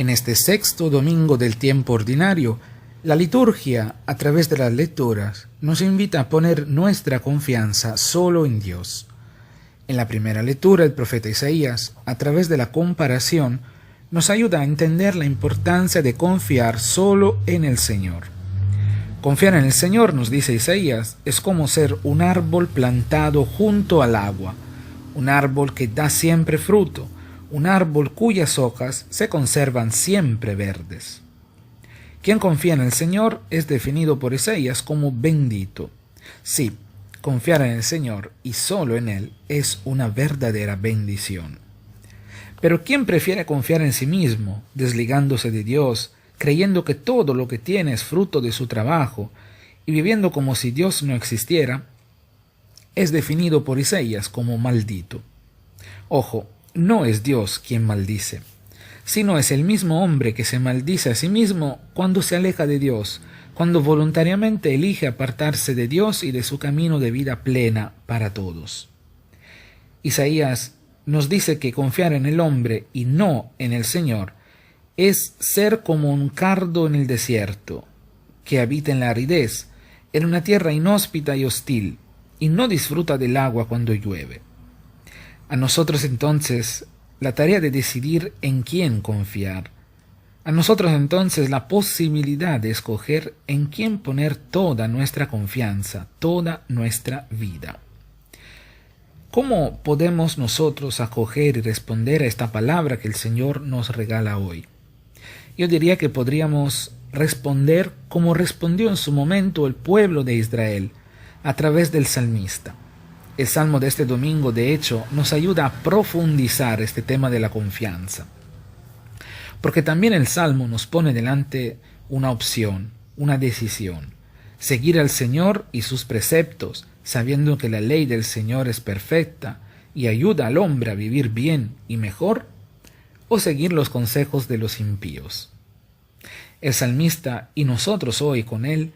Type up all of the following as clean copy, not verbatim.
En este sexto domingo del tiempo ordinario, la liturgia, a través de las lecturas, nos invita a poner nuestra confianza solo en Dios. En la primera lectura, el profeta Isaías, a través de la comparación, nos ayuda a entender la importancia de confiar solo en el Señor. Confiar en el Señor, nos dice Isaías, es como ser un árbol plantado junto al agua, un árbol que da siempre fruto, un árbol cuyas hojas se conservan siempre verdes. Quien confía en el Señor es definido por Isaías como bendito. Sí, confiar en el Señor y solo en Él es una verdadera bendición. Pero quien prefiere confiar en sí mismo, desligándose de Dios, creyendo que todo lo que tiene es fruto de su trabajo y viviendo como si Dios no existiera, es definido por Isaías como maldito. Ojo, no es Dios quien maldice, sino es el mismo hombre que se maldice a sí mismo cuando se aleja de Dios, cuando voluntariamente elige apartarse de Dios y de su camino de vida plena para todos. Isaías nos dice que confiar en el hombre y no en el Señor es ser como un cardo en el desierto, que habita en la aridez, en una tierra inhóspita y hostil, y no disfruta del agua cuando llueve. A nosotros entonces la tarea de decidir en quién confiar. A nosotros entonces la posibilidad de escoger en quién poner toda nuestra confianza, toda nuestra vida. ¿Cómo podemos nosotros acoger y responder a esta palabra que el Señor nos regala hoy? Yo diría que podríamos responder como respondió en su momento el pueblo de Israel, a través del salmista. El salmo de este domingo, de hecho, nos ayuda a profundizar este tema de la confianza. Porque también el salmo nos pone delante una opción, una decisión. Seguir al Señor y sus preceptos, sabiendo que la ley del Señor es perfecta y ayuda al hombre a vivir bien y mejor, o seguir los consejos de los impíos. El salmista, y nosotros hoy con él,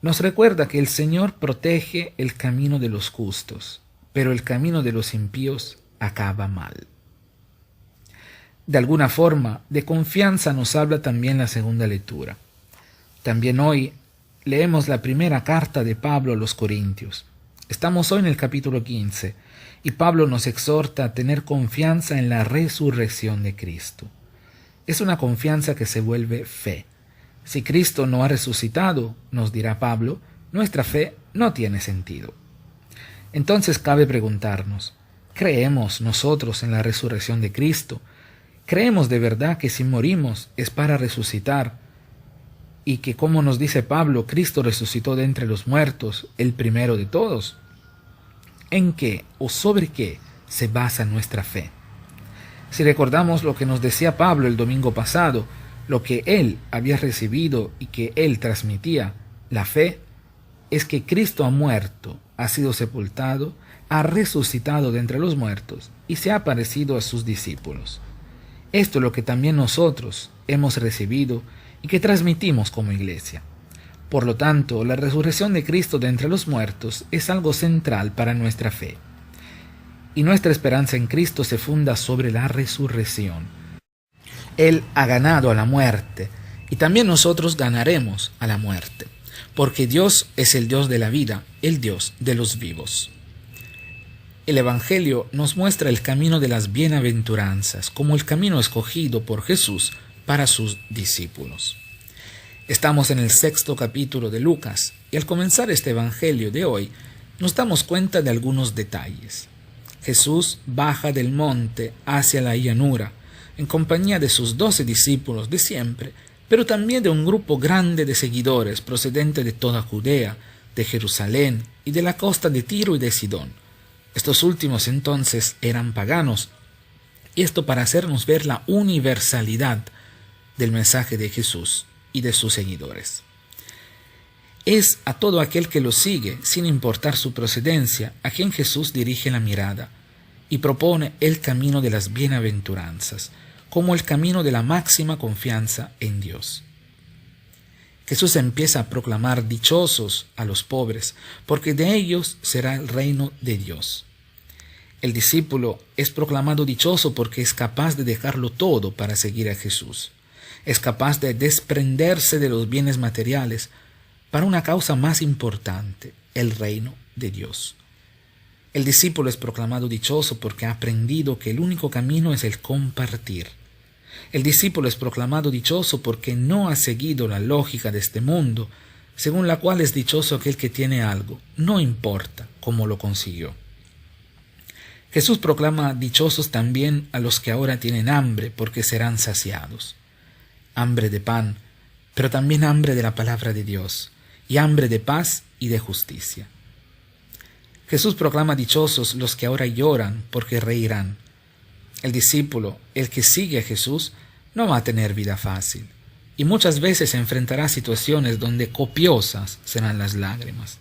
nos recuerda que el Señor protege el camino de los justos, pero el camino de los impíos acaba mal. De alguna forma, de confianza nos habla también la segunda lectura. También hoy leemos la primera carta de Pablo a los Corintios. Estamos hoy en el capítulo 15, y Pablo nos exhorta a tener confianza en la resurrección de Cristo. Es una confianza que se vuelve fe. Si Cristo no ha resucitado, nos dirá Pablo, nuestra fe no tiene sentido. Entonces cabe preguntarnos, ¿creemos nosotros en la resurrección de Cristo? ¿Creemos de verdad que si morimos es para resucitar? Y que, como nos dice Pablo, Cristo resucitó de entre los muertos, el primero de todos. ¿En qué o sobre qué se basa nuestra fe? Si recordamos lo que nos decía Pablo el domingo pasado, lo que él había recibido y que él transmitía, la fe, es que Cristo ha muerto, ha sido sepultado, ha resucitado de entre los muertos y se ha aparecido a sus discípulos. Esto es lo que también nosotros hemos recibido y que transmitimos como iglesia. Por lo tanto, la resurrección de Cristo de entre los muertos es algo central para nuestra fe. Y nuestra esperanza en Cristo se funda sobre la resurrección. Él ha ganado a la muerte, y también nosotros ganaremos a la muerte, porque Dios es el Dios de la vida, el Dios de los vivos. El Evangelio nos muestra el camino de las bienaventuranzas, como el camino escogido por Jesús para sus discípulos. Estamos en el sexto capítulo de Lucas, y al comenzar este Evangelio de hoy, nos damos cuenta de algunos detalles. Jesús baja del monte hacia la llanura, en compañía de sus 12 discípulos de siempre, pero también de un grupo grande de seguidores procedente de toda Judea, de Jerusalén y de la costa de Tiro y de Sidón. Estos últimos entonces eran paganos, y esto para hacernos ver la universalidad del mensaje de Jesús y de sus seguidores. Es a todo aquel que lo sigue, sin importar su procedencia, a quien Jesús dirige la mirada y propone el camino de las bienaventuranzas, como el camino de la máxima confianza en Dios. Jesús empieza a proclamar dichosos a los pobres, porque de ellos será el reino de Dios. El discípulo es proclamado dichoso porque es capaz de dejarlo todo para seguir a Jesús. Es capaz de desprenderse de los bienes materiales para una causa más importante, el reino de Dios. El discípulo es proclamado dichoso porque ha aprendido que el único camino es el compartir. El discípulo es proclamado dichoso porque no ha seguido la lógica de este mundo, según la cual es dichoso aquel que tiene algo, no importa cómo lo consiguió. Jesús proclama dichosos también a los que ahora tienen hambre, porque serán saciados. Hambre de pan, pero también hambre de la palabra de Dios, y hambre de paz y de justicia. Jesús proclama dichosos los que ahora lloran, porque reirán. El discípulo, el que sigue a Jesús, no va a tener vida fácil, y muchas veces enfrentará situaciones donde copiosas serán las lágrimas.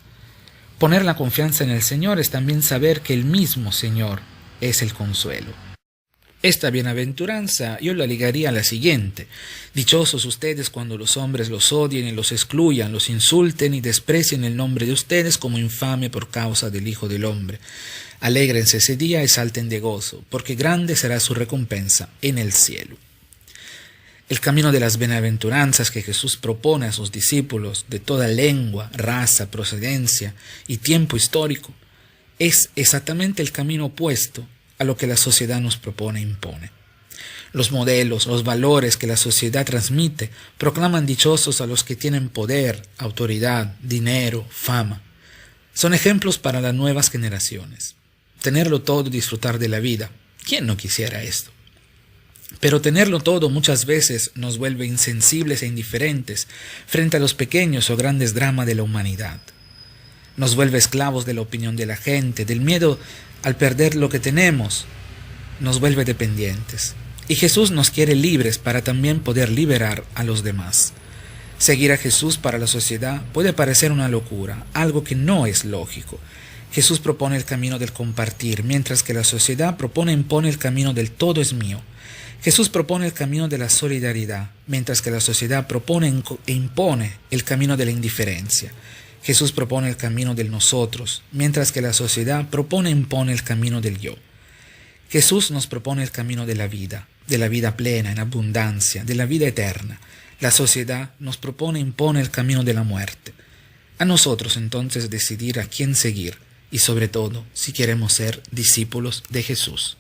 Poner la confianza en el Señor es también saber que el mismo Señor es el consuelo. Esta bienaventuranza yo la ligaría a la siguiente: dichosos ustedes cuando los hombres los odien y los excluyan, los insulten y desprecien el nombre de ustedes como infame por causa del Hijo del Hombre. Alégrense ese día y salten de gozo, porque grande será su recompensa en el cielo. El camino de las bienaventuranzas que Jesús propone a sus discípulos de toda lengua, raza, procedencia y tiempo histórico es exactamente el camino opuesto a lo que la sociedad nos propone e impone. Los modelos, los valores que la sociedad transmite proclaman dichosos a los que tienen poder, autoridad, dinero, fama. Son ejemplos para las nuevas generaciones. Tenerlo todo y disfrutar de la vida. ¿Quién no quisiera esto? Pero tenerlo todo muchas veces nos vuelve insensibles e indiferentes frente a los pequeños o grandes dramas de la humanidad. Nos vuelve esclavos de la opinión de la gente, del miedo al perder lo que tenemos. Nos vuelve dependientes. Y Jesús nos quiere libres para también poder liberar a los demás. Seguir a Jesús para la sociedad puede parecer una locura, algo que no es lógico. Jesús propone el camino del compartir, mientras que la sociedad propone e impone el camino del todo es mío. Jesús propone el camino de la solidaridad, mientras que la sociedad propone e impone el camino de la indiferencia. Jesús propone el camino del nosotros, mientras que la sociedad propone e impone el camino del yo. Jesús nos propone el camino de la vida plena, en abundancia, de la vida eterna. La sociedad nos propone e impone el camino de la muerte. A nosotros entonces decidir a quién seguir y sobre todo si queremos ser discípulos de Jesús.